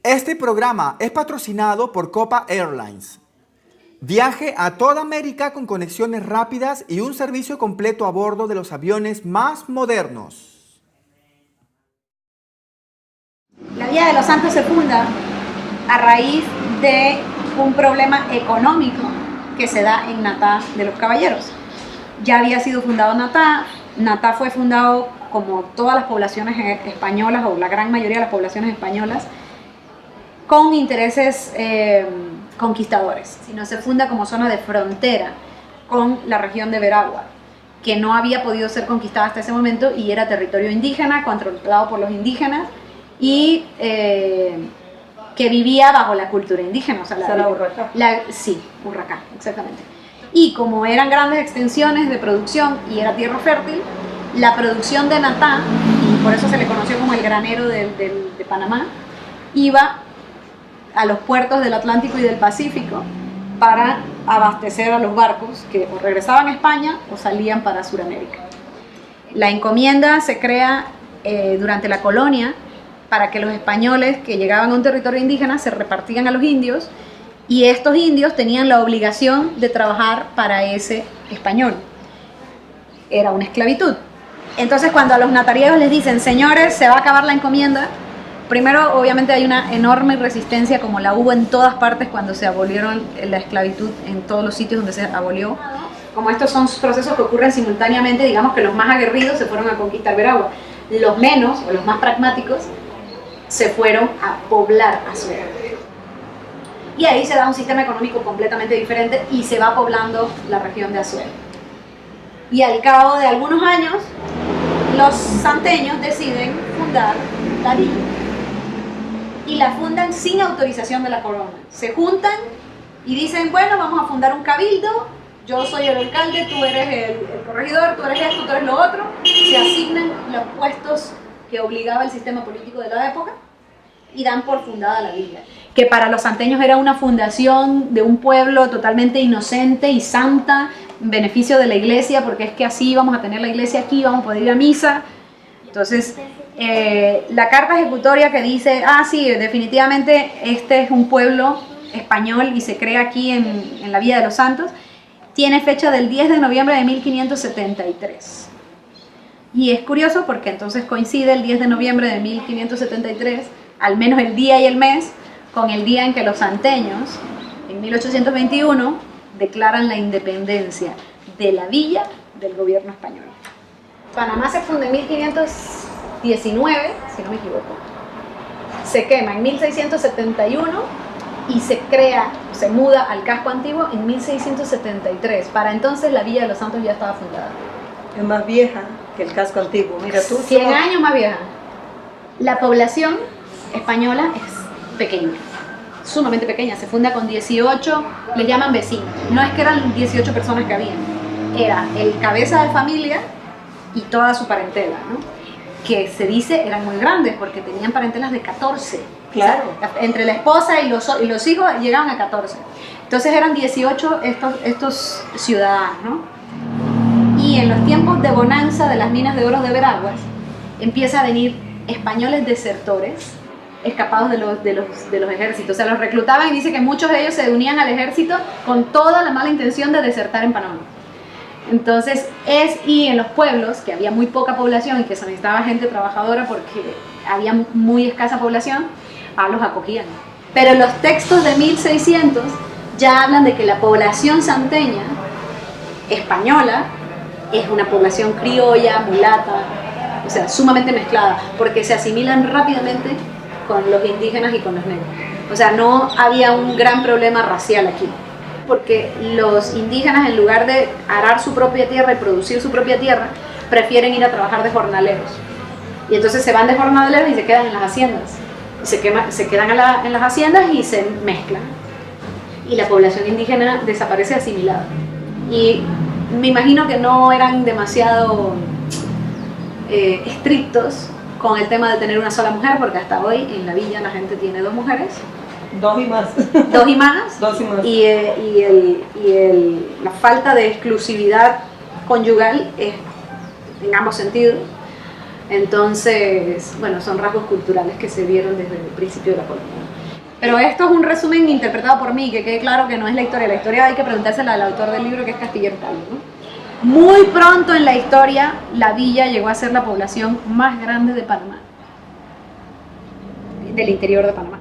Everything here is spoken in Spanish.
Este programa es patrocinado por Copa Airlines. Viaje a toda América con conexiones rápidas y un servicio completo a bordo de los aviones más modernos. La Villa de los Santos se funda a raíz de un problema económico que se da en Natá de los Caballeros. Ya había sido fundado Natá. Natá fue fundado como todas las poblaciones españolas, o la gran mayoría de las poblaciones españolas, con intereses conquistadores, sino se funda como zona de frontera con la región de Veragua, que no había podido ser conquistada hasta ese momento y era territorio indígena, controlado por los indígenas y que vivía bajo la cultura indígena. O sea, Urraca. Sí, Urraca, exactamente. Y como eran grandes extensiones de producción y era tierra fértil, la producción de Natá, y por eso se le conoció como el granero de Panamá, iba a los puertos del Atlántico y del Pacífico para abastecer a los barcos que o regresaban a España o salían para Sudamérica. La encomienda se crea durante la colonia para que los españoles que llegaban a un territorio indígena se repartían a los indios, y estos indios tenían la obligación de trabajar para ese español. Era una esclavitud. Entonces, cuando a los natariegos les dicen, señores, se va a acabar la encomienda, primero, obviamente, hay una enorme resistencia, como la hubo en todas partes cuando se abolieron la esclavitud, en todos los sitios donde se abolió. Como estos son procesos que ocurren simultáneamente, digamos que los más aguerridos se fueron a conquistar Veragua. Los menos, o los más pragmáticos, se fueron a poblar Azuero. Y ahí se da un sistema económico completamente diferente y se va poblando la región de Azuero. Y al cabo de algunos años, los santeños deciden fundar la villa. Y la fundan sin autorización de la corona. Se juntan y dicen, bueno, vamos a fundar un cabildo, yo soy el alcalde, tú eres el corregidor, tú eres esto, tú eres lo otro. Se asignan los puestos que obligaba el sistema político de la época y dan por fundada la villa, que para los santeños era una fundación de un pueblo totalmente inocente y santa, en beneficio de la iglesia, porque es que así vamos a tener la iglesia aquí, vamos a poder ir a misa. Entonces, la carta ejecutoria que dice, sí, definitivamente este es un pueblo español y se crea aquí en la Villa de los Santos, tiene fecha del 10 de noviembre de 1573. Y es curioso porque entonces coincide el 10 de noviembre de 1573, al menos el día y el mes, con el día en que los santeños, en 1821, declaran la independencia de la villa del gobierno español. Panamá se funda en 1519, si no me equivoco. Se quema en 1671 y se crea, se muda al casco antiguo en 1673. Para entonces la Villa de los Santos ya estaba fundada. Es más vieja que el casco antiguo. Mira tú. 100 años más vieja. La población española es pequeña, sumamente pequeña. Se funda con 18, les llaman vecinos. No es que eran 18 personas que habían. Era el cabeza de familia y toda su parentela, ¿no? Que se dice eran muy grandes porque tenían parentelas de 14. Claro. O sea, entre la esposa y los hijos llegaban a 14. Entonces eran 18 estos ciudadanos, ¿no? Y en los tiempos de bonanza de las minas de oro de Veraguas, empieza a venir españoles desertores, escapados de los ejércitos. O sea, los reclutaban y dice que muchos de ellos se unían al ejército con toda la mala intención de desertar en Panamá. Entonces, y en los pueblos, que había muy poca población y que se necesitaba gente trabajadora porque había muy escasa población, los acogían. Pero los textos de 1600 ya hablan de que la población santeña, española, es una población criolla, mulata, o sea, sumamente mezclada, porque se asimilan rápidamente con los indígenas y con los negros. O sea, no había un gran problema racial aquí, porque los indígenas, en lugar de arar su propia tierra y producir su propia tierra, prefieren ir a trabajar de jornaleros. Y entonces se van de jornaleros y se quedan en las haciendas. Y se quedan en las haciendas y se mezclan. Y la población indígena desaparece asimilada. Y me imagino que no eran demasiado estrictos con el tema de tener una sola mujer, porque hasta hoy en la villa la gente tiene 2 mujeres. 2 y más. 2 y más. 2 y más. La falta de exclusividad conyugal es en ambos sentidos. Entonces, bueno, son rasgos culturales que se vieron desde el principio de la colonia. Pero esto es un resumen interpretado por mí, que quede claro que no es la historia hay que preguntársela al autor del libro, que es Castillero Calvo, ¿no? Muy pronto en la historia, la villa llegó a ser la población más grande de Panamá, del interior de Panamá.